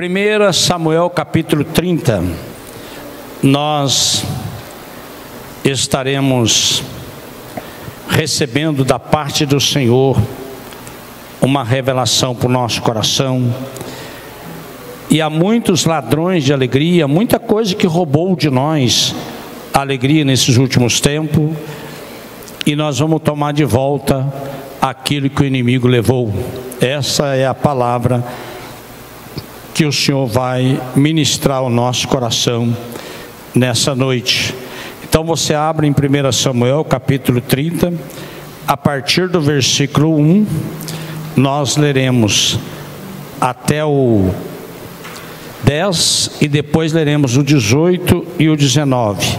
1 Samuel capítulo 30, nós estaremos recebendo da parte do Senhor uma revelação para o nosso coração. E há muitos ladrões de alegria, muita coisa que roubou de nós a alegria nesses últimos tempos, e nós vamos tomar de volta aquilo que o inimigo levou. Essa é a palavra que o Senhor vai ministrar ao nosso coração nessa noite. Então você abre em 1 Samuel capítulo 30, a partir do versículo 1, nós leremos até o 10 e depois leremos o 18 e o 19.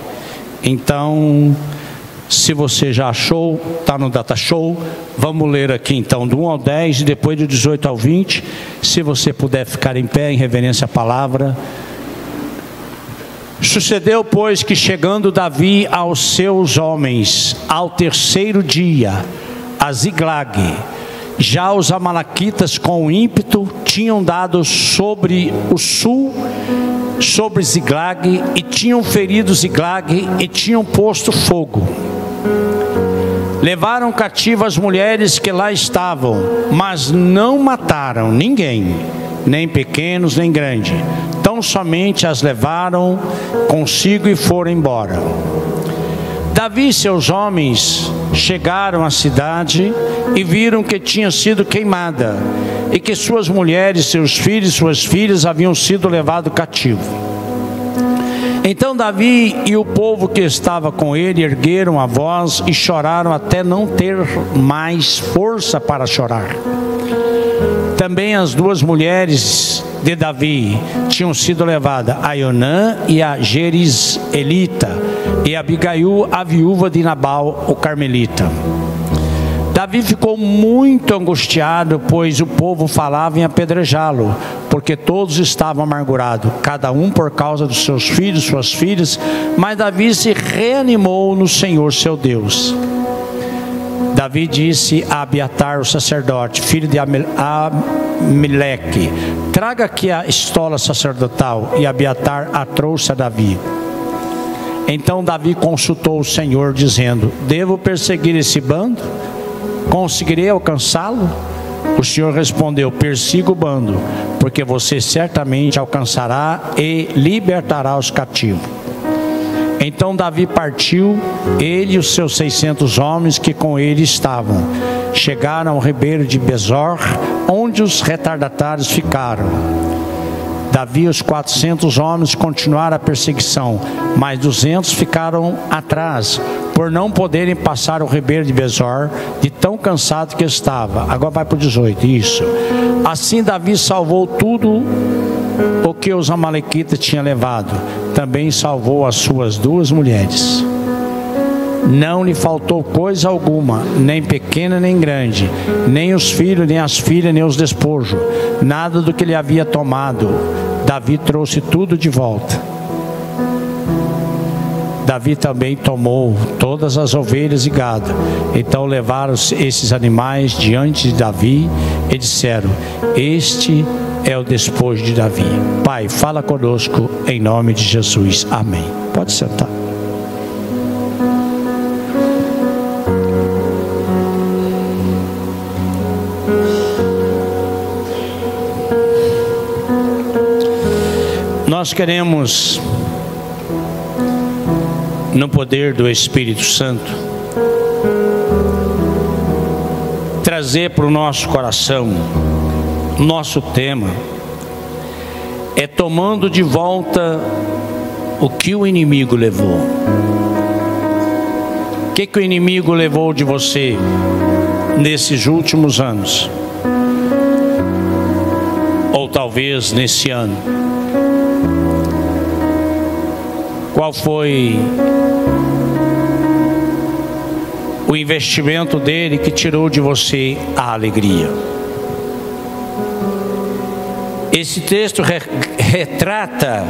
Então, se você já achou, está no Data Show, vamos ler aqui então do 1 ao 10 e depois do 18 ao 20. Se você puder ficar em pé em reverência à palavra. Sucedeu, pois, que chegando Davi aos seus homens ao terceiro dia, a Ziglag, já os amalequitas com ímpeto tinham dado sobre o sul, sobre Ziglag, e tinham ferido Ziglag e tinham posto fogo. Levaram cativas as mulheres que lá estavam, mas não mataram ninguém, nem pequenos nem grandes. Tão somente as levaram consigo e foram embora. Davi e seus homens chegaram à cidade e viram que tinha sido queimada, e que suas mulheres, seus filhos e suas filhas haviam sido levados cativos. Então Davi e o povo que estava com ele ergueram a voz e choraram até não ter mais força para chorar. Também as duas mulheres de Davi tinham sido levadas, a Ionã e a Jerizelita, e Abigail, a viúva de Nabal, o carmelita. Davi ficou muito angustiado, pois o povo falava em apedrejá-lo, porque todos estavam amargurados, cada um por causa dos seus filhos, suas filhas. Mas Davi se reanimou no Senhor seu Deus. Davi disse a Abiatar, o sacerdote, filho de Amaleque: traga aqui a estola sacerdotal. E Abiatar a trouxe a Davi. Então Davi consultou o Senhor, dizendo: devo perseguir esse bando? Conseguirei alcançá-lo? O Senhor respondeu: persiga o bando, porque você certamente alcançará e libertará os cativos. Então Davi partiu, ele e os seus 600 homens que com ele estavam. Chegaram ao ribeiro de Besor, onde os retardatários ficaram. Davi e os 400 homens continuaram a perseguição, mas 200 ficaram atrás, por não poderem passar o ribeiro de Besor, de tão cansado que estava. Agora vai para o 18, isso. Assim Davi salvou tudo o que os amalequitas tinham levado. Também salvou as suas duas mulheres. Não lhe faltou coisa alguma, nem pequena nem grande, nem os filhos, nem as filhas, nem os despojos, nada do que ele havia tomado. Davi trouxe tudo de volta. Davi também tomou todas as ovelhas e gado. Então levaram esses animais diante de Davi e disseram: este é o despojo de Davi. Pai, fala conosco em nome de Jesus. Amém. Pode sentar. Nós queremos, no poder do Espírito Santo, trazer para o nosso coração, nosso tema é tomando de volta o que o inimigo levou. O que o inimigo levou de você nesses últimos anos? Ou talvez nesse ano? Qual foi o investimento dele que tirou de você a alegria? Esse texto retrata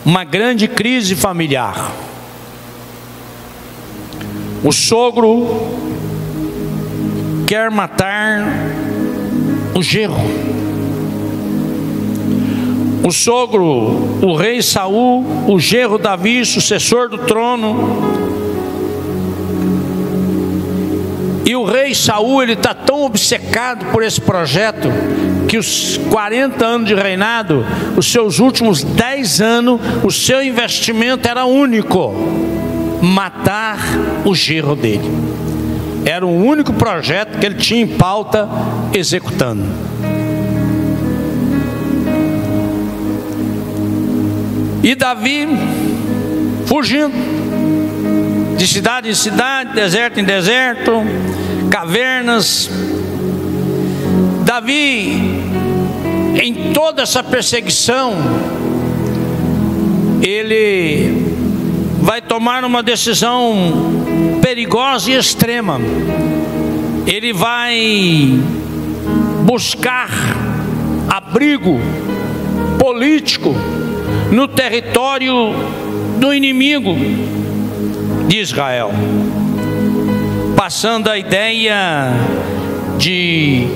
uma grande crise familiar. O sogro quer matar o genro. o sogro, o rei Saul, o genro Davi, sucessor do trono. E o rei Saul, ele está tão obcecado por esse projeto, que os 40 anos de reinado, os seus últimos 10 anos, o seu investimento era único: matar o genro dele. Era o único projeto que ele tinha em pauta, executando. E Davi fugindo de cidade em cidade, deserto em deserto, cavernas. Davi, em toda essa perseguição, ele vai tomar uma decisão perigosa e extrema. Ele vai buscar abrigo político no território do inimigo de Israel, passando a ideia de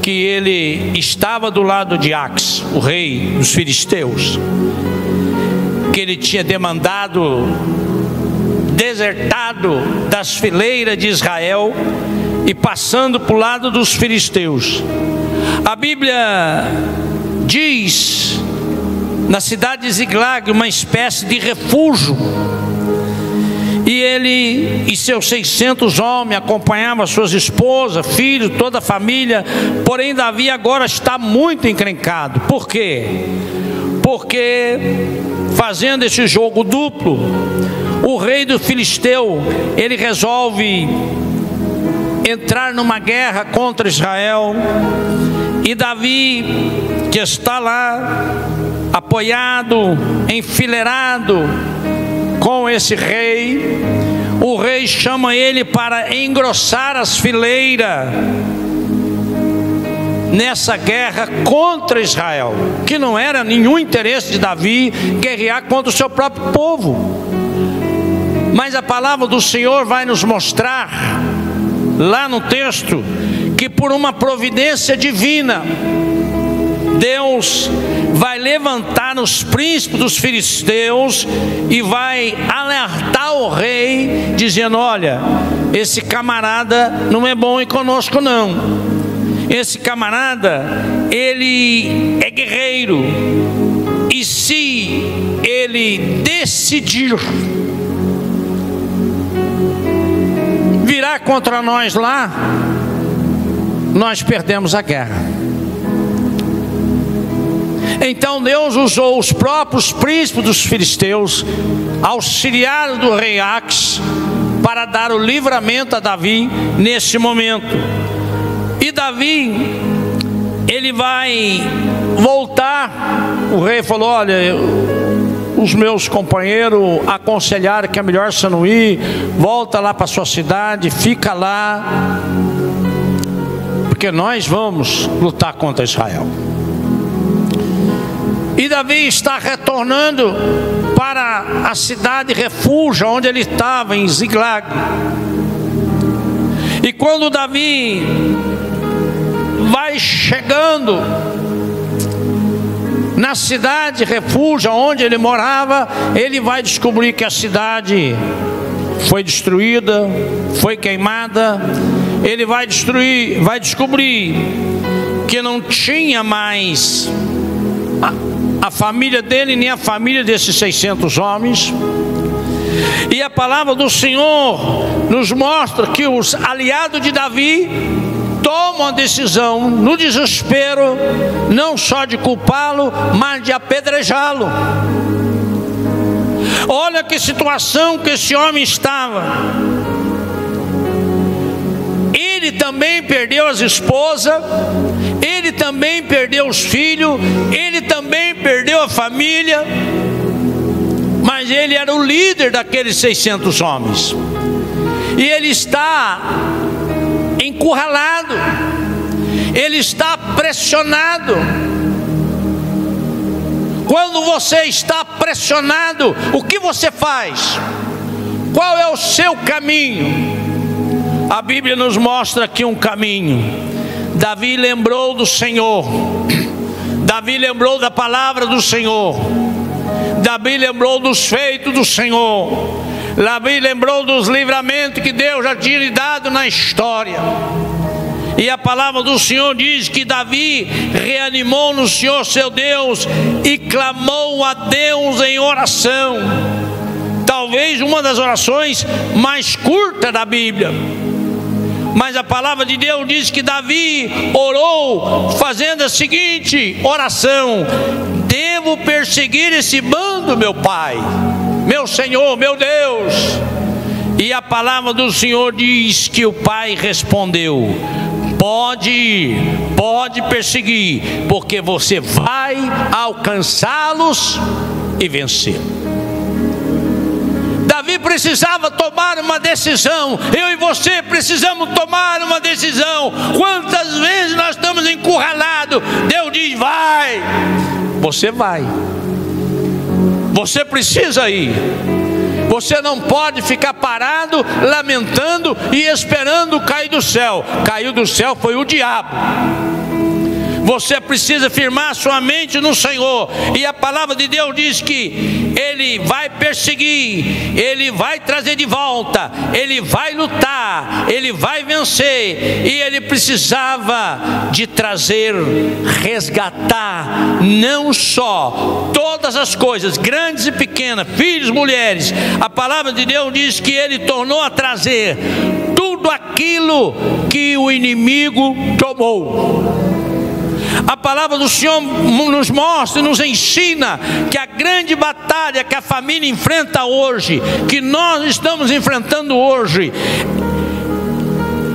que ele estava do lado de Ax, o rei dos filisteus, que ele tinha desertado das fileiras de Israel e passando para o lado dos filisteus. A Bíblia diz, na cidade de Ziglag, uma espécie de refúgio, e ele e seus 600 homens acompanhavam suas esposas, filhos, toda a família. Porém Davi agora está muito encrencado. Por quê? Porque, fazendo esse jogo duplo, o rei do filisteu, ele resolve entrar numa guerra contra Israel. E Davi, que está lá apoiado, enfileirado com esse rei, o rei chama ele para engrossar as fileiras nessa guerra contra Israel, que não era nenhum interesse de Davi guerrear contra o seu próprio povo. Mas a palavra do Senhor vai nos mostrar lá no texto que, por uma providência divina, Deus vai levantar os príncipes dos filisteus e vai alertar o rei, dizendo: olha, esse camarada não é bom e conosco não. Esse camarada, ele é guerreiro, e se ele decidir virar contra nós lá, nós perdemos a guerra. Então Deus usou os próprios príncipes dos filisteus, auxiliares do rei Ax, para dar o livramento a Davi nesse momento. E Davi, ele vai voltar. O rei falou: olha, os meus companheiros aconselharam que é melhor você não ir, volta lá para sua cidade, fica lá, porque nós vamos lutar contra Israel. E Davi está retornando para a cidade refúgio onde ele estava, em Ziglag. E quando Davi vai chegando na cidade refúgio onde ele morava, ele vai descobrir que a cidade foi destruída, foi queimada. Ele vai descobrir que não tinha mais a família dele, nem a família desses 600 homens. E a palavra do Senhor nos mostra que os aliados de Davi tomam a decisão, no desespero, não só de culpá-lo, mas de apedrejá-lo. Olha que situação que esse homem estava. Ele também perdeu as esposas, ele também perdeu os filhos, ele também perdeu a família, mas ele era o líder daqueles 600 homens. E ele está encurralado, ele está pressionado. Quando você está pressionado, o que você faz? Qual é o seu caminho? A Bíblia nos mostra aqui um caminho. Davi lembrou do Senhor, Davi lembrou da palavra do Senhor. Davi lembrou dos feitos do Senhor. Davi lembrou dos livramentos que Deus já tinha lhe dado na história. E a palavra do Senhor diz que Davi reanimou no Senhor seu Deus e clamou a Deus em oração. Talvez uma das orações mais curtas da Bíblia. Mas a palavra de Deus diz que Davi orou fazendo a seguinte oração: devo perseguir esse bando, meu pai, meu Senhor, meu Deus. E a palavra do Senhor diz que o pai respondeu: pode ir, pode perseguir, porque você vai alcançá-los e vencer. Davi precisava tomar uma decisão. Eu e você precisamos tomar uma decisão. Quantas vezes nós estamos encurralados? Deus diz: vai. Você vai. Você precisa ir. Você não pode ficar parado, lamentando e esperando cair do céu. Caiu do céu foi o diabo. Você precisa firmar sua mente no Senhor. E a palavra de Deus diz que Ele vai perseguir, Ele vai trazer de volta, Ele vai lutar, Ele vai vencer. E Ele precisava de trazer, resgatar, não só todas as coisas, grandes e pequenas, filhos, mulheres. A palavra de Deus diz que Ele tornou a trazer tudo aquilo que o inimigo tomou. A palavra do Senhor nos mostra e nos ensina que a grande batalha que a família enfrenta hoje, que nós estamos enfrentando hoje,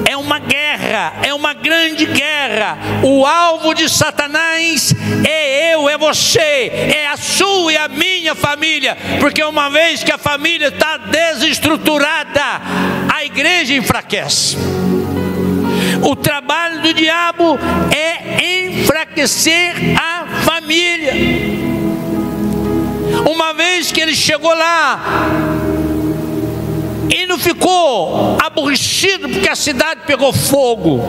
é uma guerra, é uma grande guerra. O alvo de Satanás é eu, é você, é a sua e a minha família, porque uma vez que a família está desestruturada, a igreja enfraquece. O trabalho do diabo é enfraquecer a família. Uma vez que ele chegou lá e não ficou aborrecido porque a cidade pegou fogo,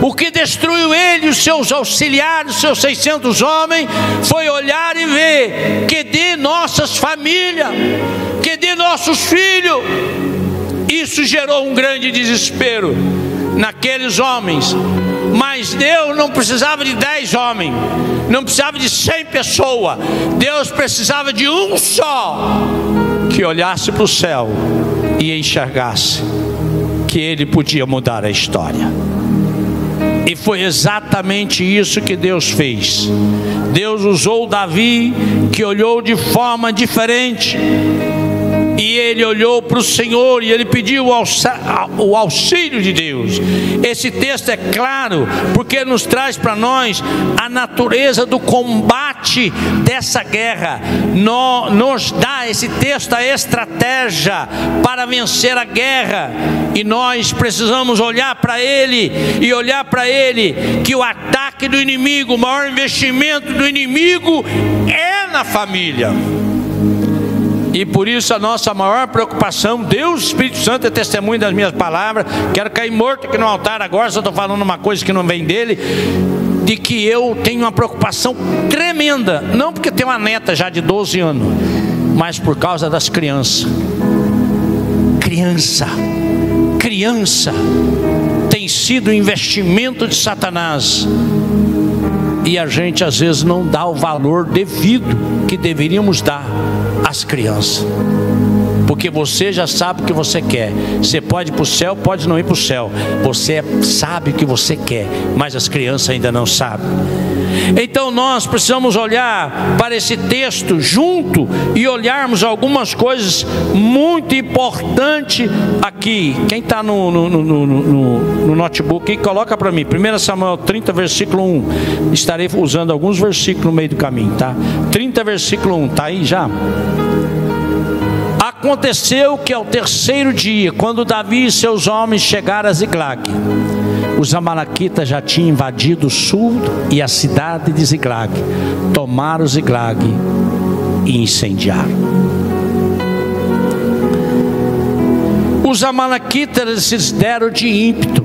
o que destruiu ele e os seus auxiliares, os seus 600 homens, foi olhar e ver: que de nossas famílias, que de nossos filhos. Isso gerou um grande desespero naqueles homens. Mas Deus não precisava de 10 homens, não precisava de 100 pessoas. Deus precisava de um só, que olhasse para o céu e enxergasse que ele podia mudar a história. E foi exatamente isso que Deus fez. Deus usou Davi, que olhou de forma diferente. E ele olhou para o Senhor e ele pediu o auxílio de Deus. Esse texto é claro, porque nos traz para nós a natureza do combate dessa guerra. Nos dá esse texto a estratégia para vencer a guerra. E nós precisamos olhar para ele e olhar para ele que o ataque do inimigo, o maior investimento do inimigo é na família. E por isso a nossa maior preocupação, Deus, Espírito Santo é testemunho das minhas palavras. Quero cair morto aqui no altar agora, só estou falando uma coisa que não vem dele. De que eu tenho uma preocupação tremenda, não porque tenho uma neta já de 12 anos, mas por causa das crianças. Criança tem sido um investimento de Satanás. E a gente às vezes não dá o valor devido que deveríamos dar às crianças. Porque você já sabe o que você quer. Você pode ir para o céu, pode não ir para o céu. Você sabe o que você quer, mas as crianças ainda não sabem. Então nós precisamos olhar para esse texto junto e olharmos algumas coisas muito importantes aqui. Quem está no notebook aí, coloca para mim 1 Samuel 30 versículo 1. Estarei usando alguns versículos no meio do caminho, tá? 30 versículo 1, tá aí já? Aconteceu que ao terceiro dia, quando Davi e seus homens chegaram a Ziclag, os amalequitas já tinham invadido o sul e a cidade de Ziclag, tomaram Ziclag e incendiaram. Os amalequitas se deram de ímpeto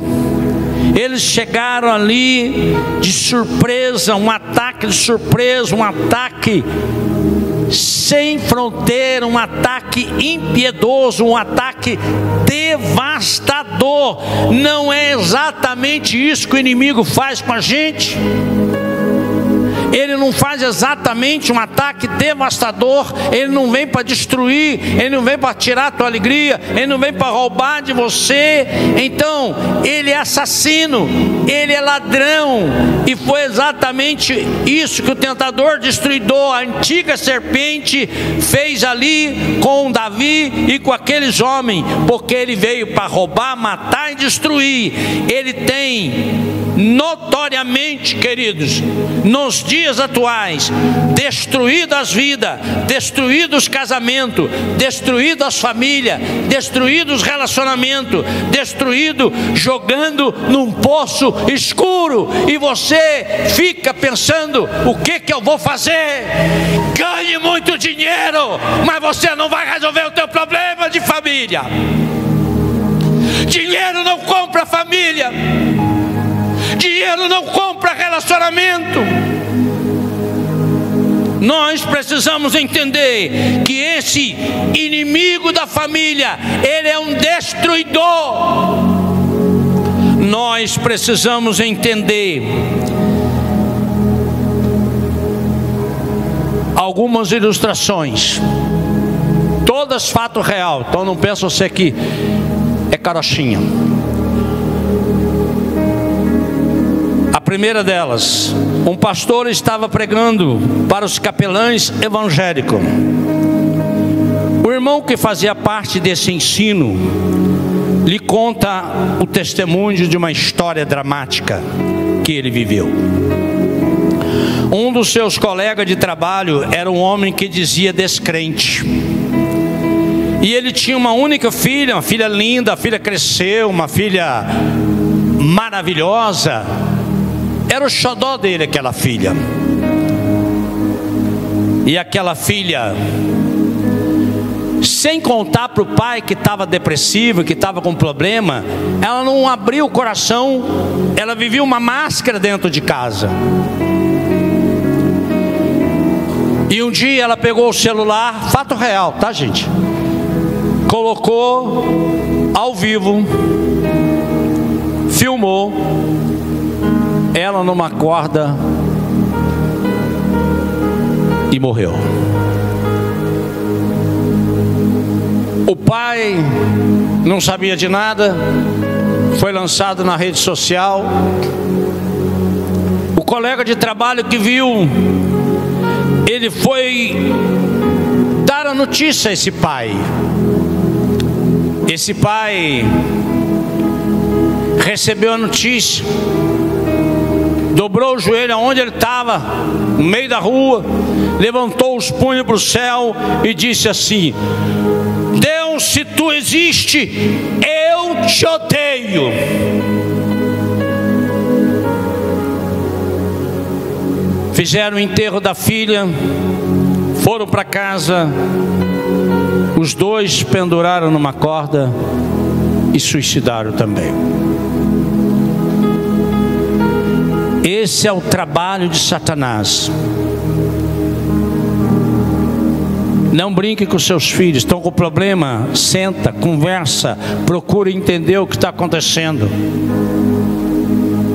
Eles chegaram ali de surpresa, um ataque de surpresa, um ataque sem fronteira, um ataque impiedoso, um ataque devastador. Não é exatamente isso que o inimigo faz com a gente? Ele não faz exatamente um ataque devastador. Ele não vem para destruir, ele não vem para tirar a tua alegria, ele não vem para roubar de você. Então, ele é assassino, ele é ladrão. E foi exatamente isso que o tentador destruidor, a antiga serpente, fez ali com Davi e com aqueles homens, porque ele veio para roubar, matar e destruir. Ele tem notoriamente, queridos, nos dias atuais, destruído as vidas, destruído os casamentos, destruído as famílias, destruído os relacionamentos, destruído, jogando num poço escuro. E você fica pensando: o que eu vou fazer? Ganhe muito dinheiro, mas você não vai resolver o teu problema de família. Dinheiro não compra família. Dinheiro não compra relacionamento. Nós precisamos entender que esse inimigo da família, ele é um destruidor. Nós precisamos entender algumas ilustrações, todas fato real. Então não pensa você que é carochinha. A primeira delas, um pastor estava pregando para os capelães evangélicos. O irmão que fazia parte desse ensino lhe conta o testemunho de uma história dramática que ele viveu. Um dos seus colegas de trabalho era um homem que dizia descrente. E ele tinha uma única filha, uma filha linda, a filha cresceu, uma filha maravilhosa. Era o xodó dele, aquela filha. E aquela filha, sem contar para o pai que estava depressivo, que estava com problema, ela não abriu o coração, ela vivia uma máscara dentro de casa. E um dia ela pegou o celular, fato real, tá, gente? Colocou ao vivo, filmou ela numa corda e morreu. O pai não sabia de nada, foi lançado na rede social. O colega de trabalho que viu, ele foi dar a notícia a esse pai. Esse pai recebeu a notícia, dobrou o joelho aonde ele estava, no meio da rua, levantou os punhos para o céu e disse assim: Deus, se tu existe, eu te odeio. Fizeram o enterro da filha, foram para casa, os dois penduraram numa corda e suicidaram também. Esse é o trabalho de Satanás. Não brinque com seus filhos. Estão com problema? Senta, conversa, procure entender o que está acontecendo.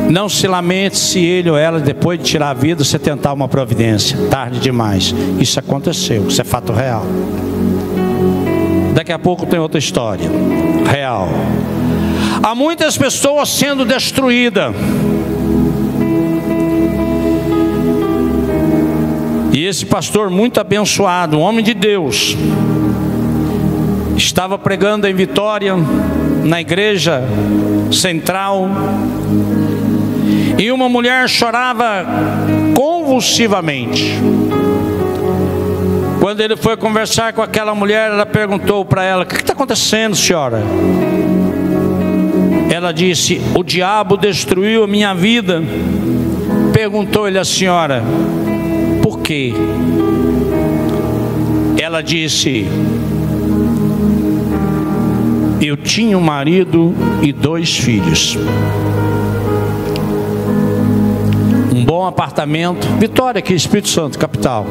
Não se lamente se ele ou ela, depois de tirar a vida, você tentar uma providência. Tarde demais. Isso aconteceu, isso é fato real. Daqui a pouco tem outra história real. Há muitas pessoas sendo destruídas. E esse pastor muito abençoado, um homem de Deus, estava pregando em Vitória, na igreja central, e uma mulher chorava convulsivamente. Quando ele foi conversar com aquela mulher, ela perguntou para ela: o que está acontecendo, senhora? Ela disse: o diabo destruiu a minha vida. Perguntou ele: a senhora, por quê? Ela disse: eu tinha um marido e 2 filhos. um bom apartamento, Vitória aqui, Espírito Santo, capital.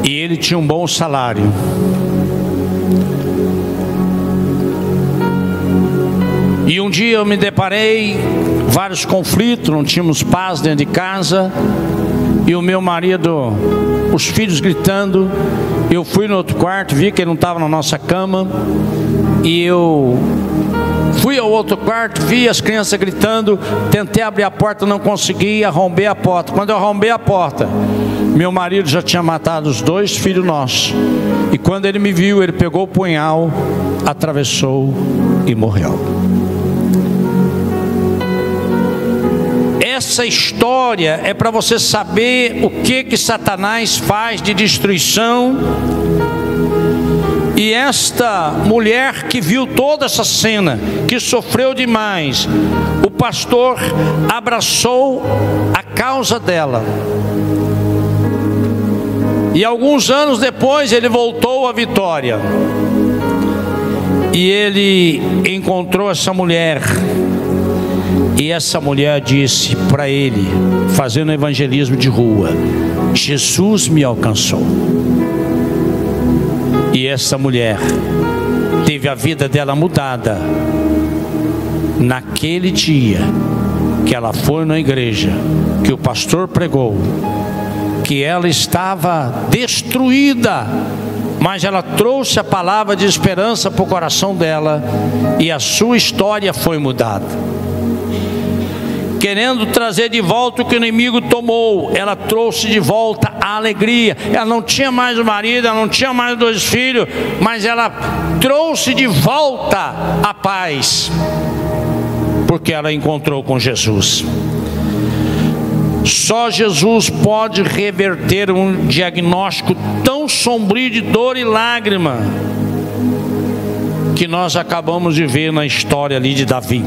E ele tinha um bom salário. E um dia eu me deparei, vários conflitos, não tínhamos paz dentro de casa. E o meu marido, os filhos gritando. Eu fui no outro quarto, vi que ele não estava na nossa cama. E eu fui ao outro quarto, vi as crianças gritando. Tentei abrir a porta, não consegui, arrombei a porta. Quando eu arrombei a porta, meu marido já tinha matado os 2 filhos nossos. E quando ele me viu, ele pegou o punhal, atravessou e morreu. Essa história é para você saber o que Satanás faz de destruição. E esta mulher que viu toda essa cena, que sofreu demais, o pastor abraçou a causa dela. E alguns anos depois ele voltou a Vitória. E ele encontrou essa mulher. E essa mulher disse para ele, fazendo evangelismo de rua: Jesus me alcançou. E essa mulher teve a vida dela mudada naquele dia que ela foi na igreja, que o pastor pregou, que ela estava destruída, mas ela trouxe a palavra de esperança para o coração dela, e a sua história foi mudada. Querendo trazer de volta o que o inimigo tomou, ela trouxe de volta a alegria. Ela não tinha mais o marido, ela não tinha mais 2 filhos, mas ela trouxe de volta a paz, porque ela encontrou com Jesus. Só Jesus pode reverter um diagnóstico tão sombrio de dor e lágrima que nós acabamos de ver na história ali de Davi.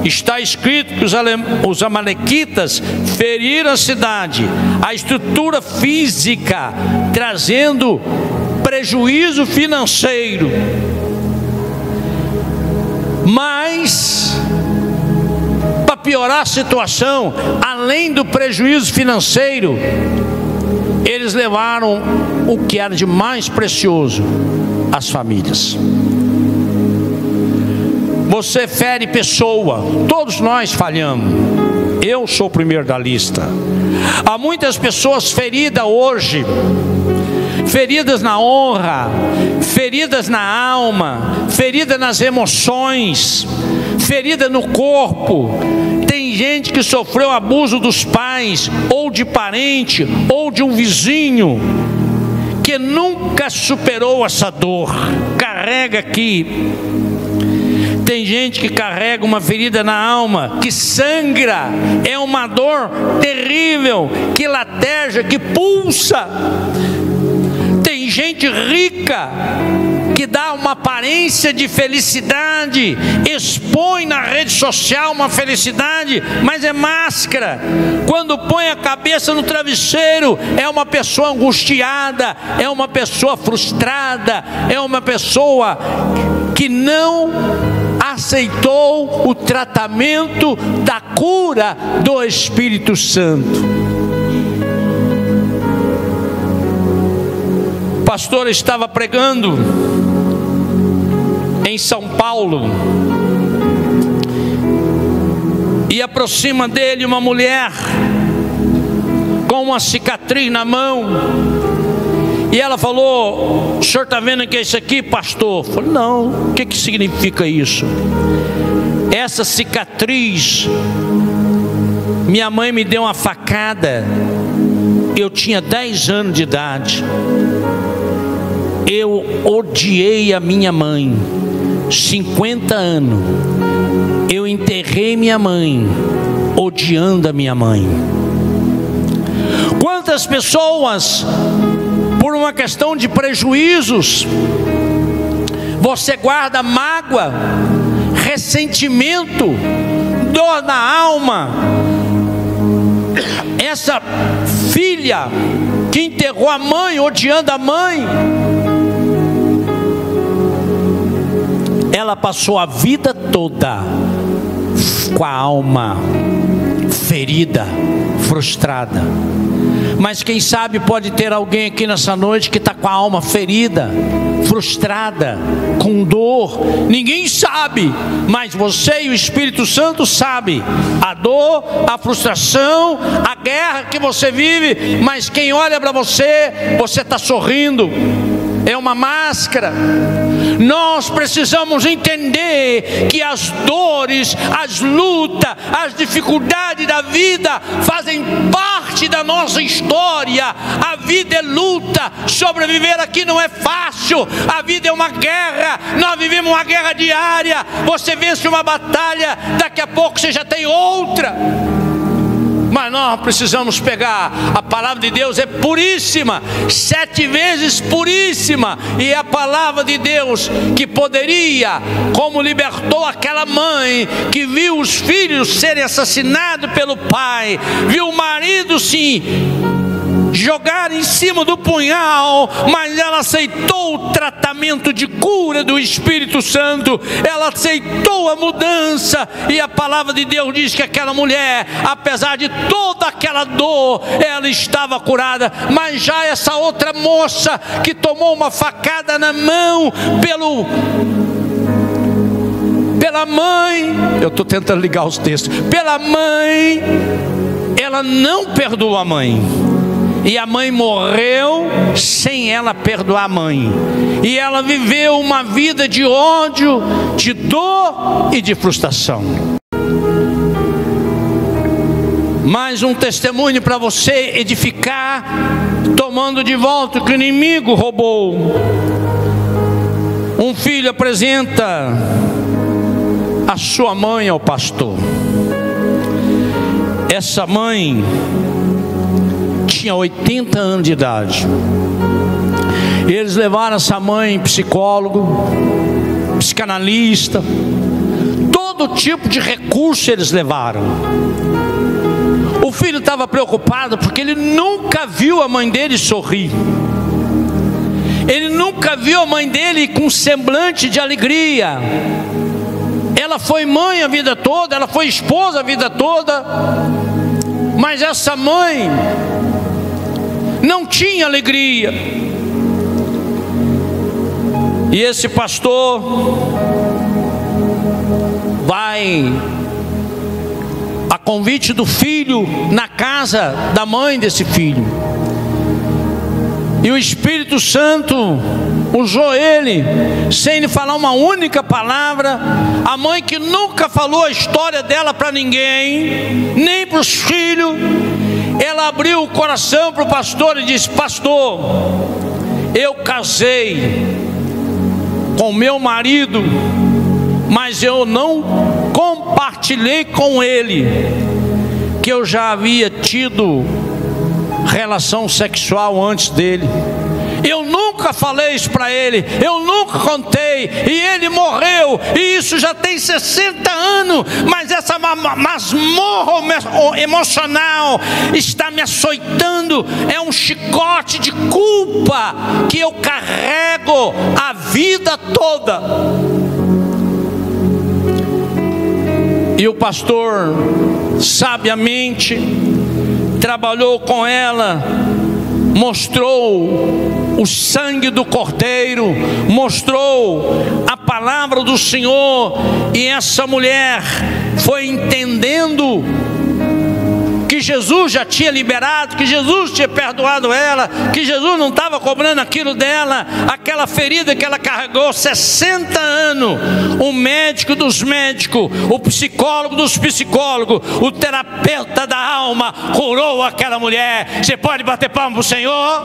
Está escrito que os amalequitas feriram a cidade, a estrutura física, trazendo prejuízo financeiro. Mas, para piorar a situação, além do prejuízo financeiro, eles levaram o que era de mais precioso: as famílias. Você fere pessoa, todos nós falhamos, eu sou o primeiro da lista. Há muitas pessoas feridas hoje, feridas na honra, feridas na alma, feridas nas emoções, ferida no corpo. Tem gente que sofreu abuso dos pais, ou de parente, ou de um vizinho, que nunca superou essa dor, carrega aqui. Tem gente que carrega uma ferida na alma, que sangra, é uma dor terrível, que lateja, que pulsa. Tem gente rica, que dá uma aparência de felicidade, expõe na rede social uma felicidade, mas é máscara. Quando põe a cabeça no travesseiro, é uma pessoa angustiada, é uma pessoa frustrada, é uma pessoa que não aceitou o tratamento da cura do Espírito Santo. O pastor estava pregando em São Paulo, e aproxima dele uma mulher com uma cicatriz na mão, e ela falou: o senhor está vendo que é isso aqui, pastor? Eu falei: não. O que significa isso? Essa cicatriz, minha mãe me deu uma facada, eu tinha 10 anos de idade. Eu odiei a minha mãe, 50 anos. Eu enterrei minha mãe, odiando a minha mãe. Quantas pessoas, por uma questão de prejuízos, você guarda mágoa, ressentimento, dor na alma. Essa filha que enterrou a mãe, odiando a mãe, ela passou a vida toda com a alma ferida, frustrada. Mas quem sabe pode ter alguém aqui nessa noite que está com a alma ferida, frustrada, com dor. Ninguém sabe, mas você e o Espírito Santo sabem a dor, a frustração, a guerra que você vive. Mas quem olha para você, você está sorrindo. É uma máscara. Nós precisamos entender que as dores, as lutas, as dificuldades da vida fazem parte da nossa história. A vida é luta. Sobreviver aqui não é fácil. A vida é uma guerra. Nós vivemos uma guerra diária. Você vence uma batalha, daqui a pouco você já tem outra. Mas nós precisamos pegar, a palavra de Deus é puríssima, 7 vezes puríssima, e é a palavra de Deus que poderia, como libertou aquela mãe que viu os filhos serem assassinados pelo pai, viu o marido se jogar em cima do punhal, mas ela aceitou o tratamento de cura do Espírito Santo, ela aceitou a mudança, e a palavra de Deus diz que aquela mulher, apesar de toda aquela dor, ela estava curada. Mas já essa outra moça que tomou uma facada na mão pela mãe, eu estou tentando ligar os textos, pela mãe, ela não perdoou a mãe. E a mãe morreu sem ela perdoar a mãe. E ela viveu uma vida de ódio, de dor e de frustração. Mais um testemunho para você edificar, tomando de volta o que o inimigo roubou. Um filho apresenta a sua mãe ao pastor. Essa mãe tinha 80 anos de idade. Eles levaram essa mãe em psicólogo, psicanalista, todo tipo de recurso eles levaram. O filho estava preocupado porque ele nunca viu a mãe dele sorrir. Ele nunca viu a mãe dele com um semblante de alegria. Ela foi mãe a vida toda, ela foi esposa a vida toda, mas essa mãe não tinha alegria. E esse pastor vai, a convite do filho, na casa da mãe desse filho. E o Espírito Santo usou ele, sem lhe falar uma única palavra. A mãe que nunca falou a história dela para ninguém, nem para os filhos, ela abriu o coração para o pastor e disse: pastor, eu casei com meu marido, mas eu não compartilhei com ele que eu já havia tido relação sexual antes dele. Eu nunca falei isso para ele, eu nunca contei, e ele morreu, e isso já tem 60 anos, mas essa masmorra emocional está me açoitando, é um chicote de culpa que eu carrego a vida toda. E o pastor sabiamente trabalhou com ela, mostrou o sangue do Cordeiro, mostrou a palavra do Senhor, e essa mulher foi entendendo que Jesus já tinha liberado, que Jesus tinha perdoado ela, que Jesus não estava cobrando aquilo dela, aquela ferida que ela carregou 60 anos. O médico dos médicos, o psicólogo dos psicólogos, o terapeuta da alma curou aquela mulher. Você pode bater palma para o Senhor?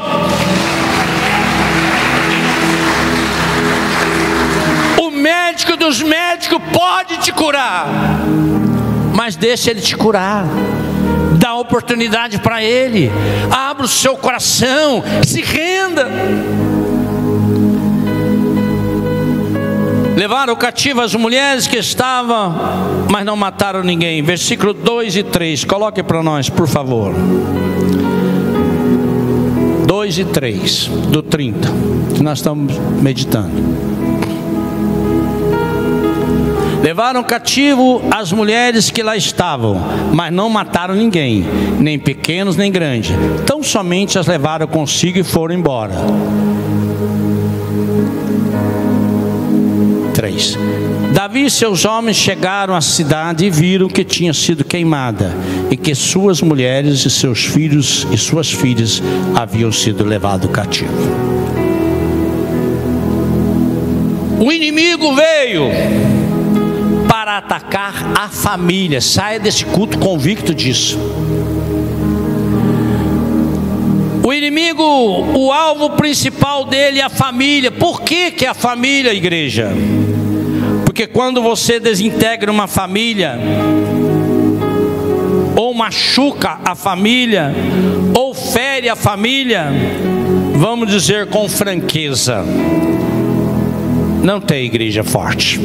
O médico dos médicos pode te curar, mas deixa ele te curar. Dá oportunidade para ele. Abra o seu coração, se renda. Levaram cativo as mulheres que estavam, mas não mataram ninguém. Versículo 2 e 3. Coloque para nós, por favor. 2 e 3 do 30, que nós estamos meditando. Levaram cativo as mulheres que lá estavam, mas não mataram ninguém, nem pequenos nem grandes. Tão somente as levaram consigo e foram embora. 3. Davi e seus homens chegaram à cidade e viram que tinha sido queimada, e que suas mulheres e seus filhos e suas filhas haviam sido levados cativo. O inimigo veio para atacar a família. Saia desse culto convicto disso. O inimigo, o alvo principal dele é a família. Por que que é a família, igreja? Porque quando você desintegra uma família, ou machuca a família, ou fere a família, vamos dizer com franqueza, não tem igreja forte.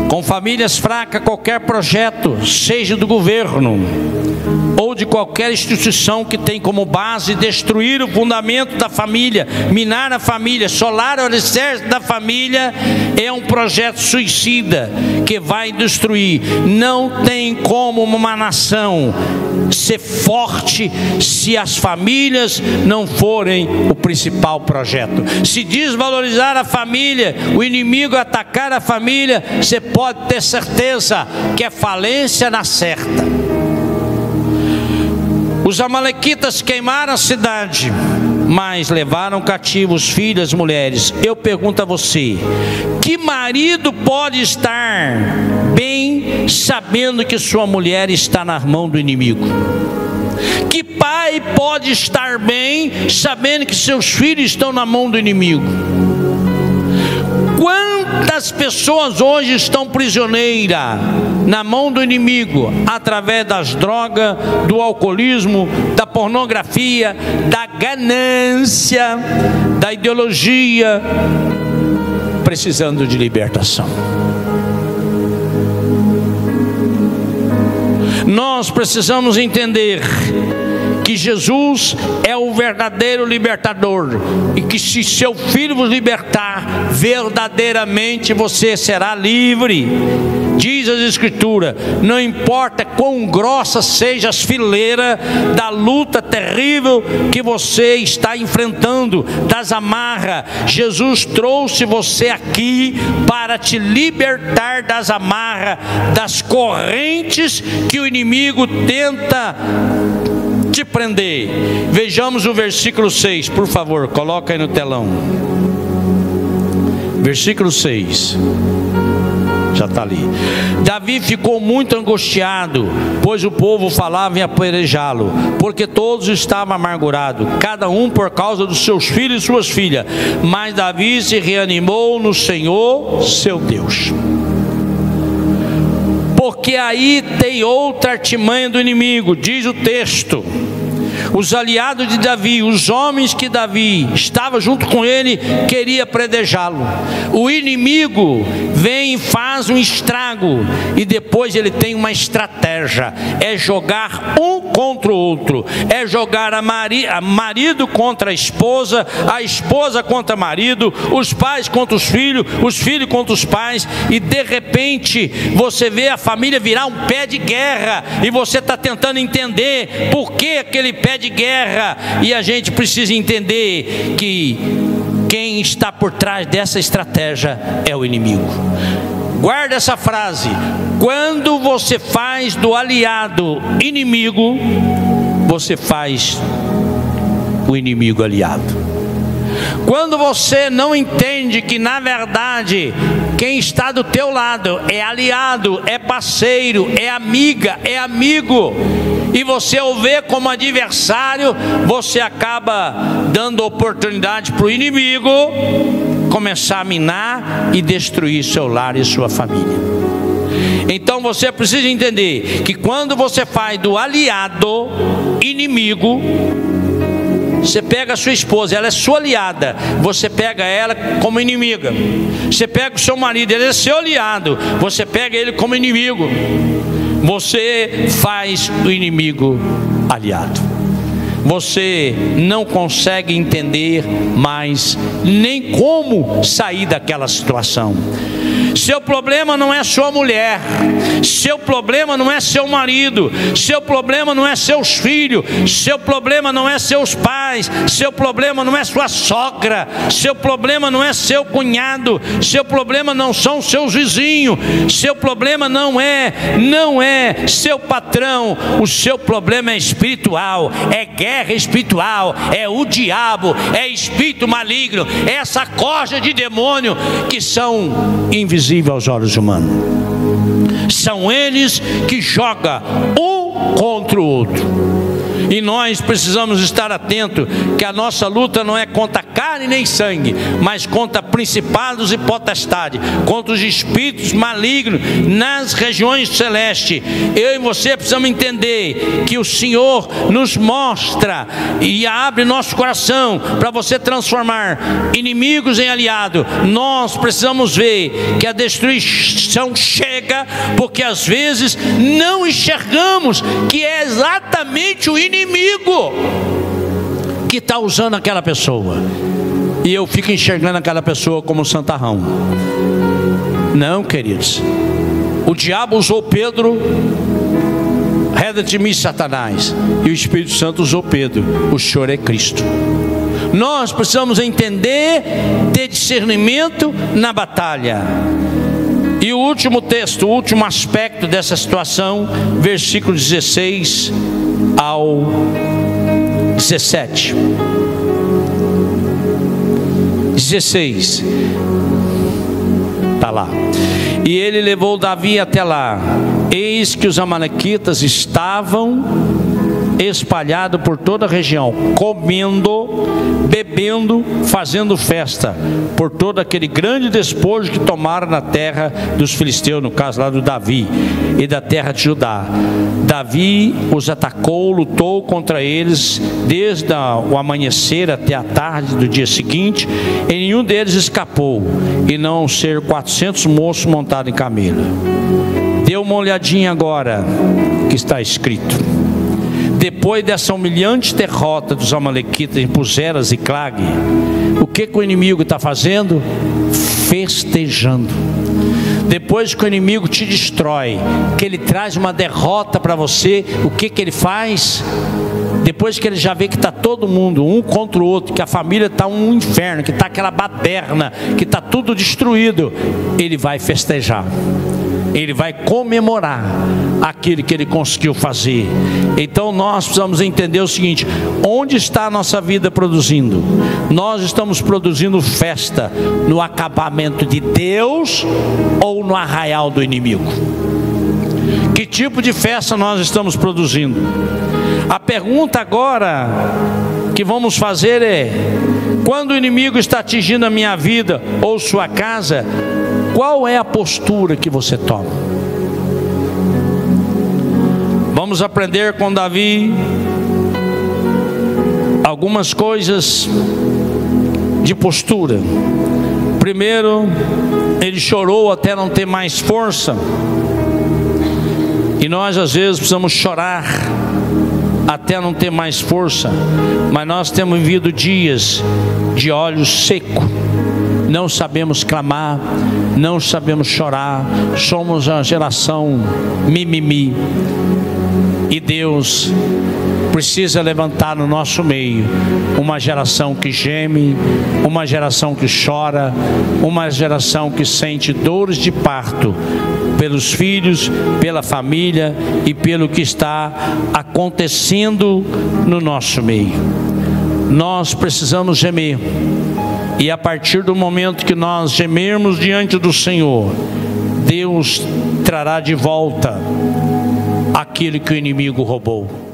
Com famílias fracas, qualquer projeto, seja do governo ou de qualquer instituição que tem como base destruir o fundamento da família, minar a família, solar o alicerce da família, é um projeto suicida que vai destruir. Não tem como uma nação ser forte se as famílias não forem o principal projeto. Se desvalorizar a família, o inimigo atacar a família, você pode ter certeza que é falência na certa. Os amalequitas queimaram a cidade, mas levaram cativos filhas, mulheres. Eu pergunto a você: que marido pode estar bem sabendo que sua mulher está na mão do inimigo? Que pai pode estar bem sabendo que seus filhos estão na mão do inimigo? Quantas pessoas hoje estão prisioneiras na mão do inimigo, através das drogas, do alcoolismo, da pornografia, da ganância, da ideologia, precisando de libertação. Nós precisamos entender que Jesus é o verdadeiro libertador, e que se seu Filho vos libertar, verdadeiramente você será livre. Diz as Escrituras: não importa quão grossa seja as fileiras da luta terrível que você está enfrentando, das amarras, Jesus trouxe você aqui para te libertar das amarras, das correntes que o inimigo tenta te prender. Vejamos o versículo 6, por favor, coloca aí no telão. Versículo 6. Já está ali. Davi ficou muito angustiado, pois o povo falava em apedrejá-lo, porque todos estavam amargurados, cada um por causa dos seus filhos e suas filhas. Mas Davi se reanimou no Senhor, seu Deus. Porque aí tem outra artimanha do inimigo, diz o texto. Os aliados de Davi, os homens que Davi estava junto com ele, queria predejá-lo. O inimigo vem e faz um estrago, e depois ele tem uma estratégia: é jogar um contra o outro, é jogar a marido contra a esposa contra o marido, os pais contra os filhos contra os pais, e de repente você vê a família virar um pé de guerra, e você está tentando entender por que aquele pé de guerra. E a gente precisa entender que quem está por trás dessa estratégia é o inimigo. Guarda essa frase: quando você faz do aliado inimigo, você faz o inimigo aliado. Quando você não entende que na verdade quem está do teu lado é aliado, é parceiro, é amiga, é amigo, e você o vê como adversário, você acaba dando oportunidade para o inimigo começar a minar e destruir seu lar e sua família. Então você precisa entender que quando você faz do aliado inimigo, você pega a sua esposa, ela é sua aliada, você pega ela como inimiga. Você pega o seu marido, ele é seu aliado, você pega ele como inimigo. Você faz o inimigo aliado. você não consegue entender mais nem como sair daquela situação. Seu problema não é sua mulher, seu problema não é seu marido, seu problema não é seus filhos, seu problema não é seus pais, seu problema não é sua sogra, seu problema não é seu cunhado, seu problema não são seus vizinhos, seu problema não é seu patrão, o seu problema é espiritual, é guerra espiritual, é o diabo, é espírito maligno, é essa corja de demônio que são invisíveis aos olhos humanos. São eles que jogam um contra o outro. E nós precisamos estar atentos que a nossa luta não é contra carne nem sangue, mas contra principados e potestades, contra os espíritos malignos nas regiões celestes. Eu e você precisamos entender que o Senhor nos mostra e abre nosso coração para você transformar inimigos em aliados. Nós precisamos ver que a destruição chega, porque às vezes não enxergamos que é exatamente o inimigo que está usando aquela pessoa, e eu fico enxergando aquela pessoa como santarrão. Não, queridos, o diabo usou Pedro, reda de mim, Satanás, e o Espírito Santo usou Pedro, o Senhor é Cristo. Nós precisamos entender, ter discernimento na batalha. E o último texto, o último aspecto dessa situação, versículo 16 ao 17. 16. Está lá. E ele levou Davi até lá. Eis que os amalequitas estavam espalhados por toda a região, comendo, bebendo, fazendo festa, por todo aquele grande despojo que tomaram na terra dos filisteus, no caso lá do Davi, e da terra de Judá. Davi os atacou, lutou contra eles, desde o amanhecer até a tarde do dia seguinte, e nenhum deles escapou, e não ser 400 moços montados em camelo. Dê uma olhadinha agora, que está escrito. Depois dessa humilhante derrota dos amalequitas em Puzeras e Clag, o que o inimigo está fazendo? Festejando. Depois que o inimigo te destrói, que ele traz uma derrota para você, o que ele faz? Depois que ele já vê que está todo mundo um contra o outro, que a família está um inferno, que está aquela baderna, que está tudo destruído, ele vai festejar. Ele vai comemorar aquilo que ele conseguiu fazer. Então nós precisamos entender o seguinte: onde está a nossa vida produzindo? Nós estamos produzindo festa no acabamento de Deus ou no arraial do inimigo? Que tipo de festa nós estamos produzindo? A pergunta agora que vamos fazer é: quando o inimigo está atingindo a minha vida ou sua casa, qual é a postura que você toma? Vamos aprender com Davi algumas coisas de postura. Primeiro, ele chorou até não ter mais força. E nós às vezes precisamos chorar até não ter mais força, mas nós temos vivido dias de olhos secos. Não sabemos clamar, não sabemos chorar, somos uma geração mimimi. E Deus precisa levantar no nosso meio uma geração que geme, uma geração que chora, uma geração que sente dores de parto pelos filhos, pela família e pelo que está acontecendo no nosso meio. Nós precisamos gemer. E a partir do momento que nós gemermos diante do Senhor, Deus trará de volta aquilo que o inimigo roubou.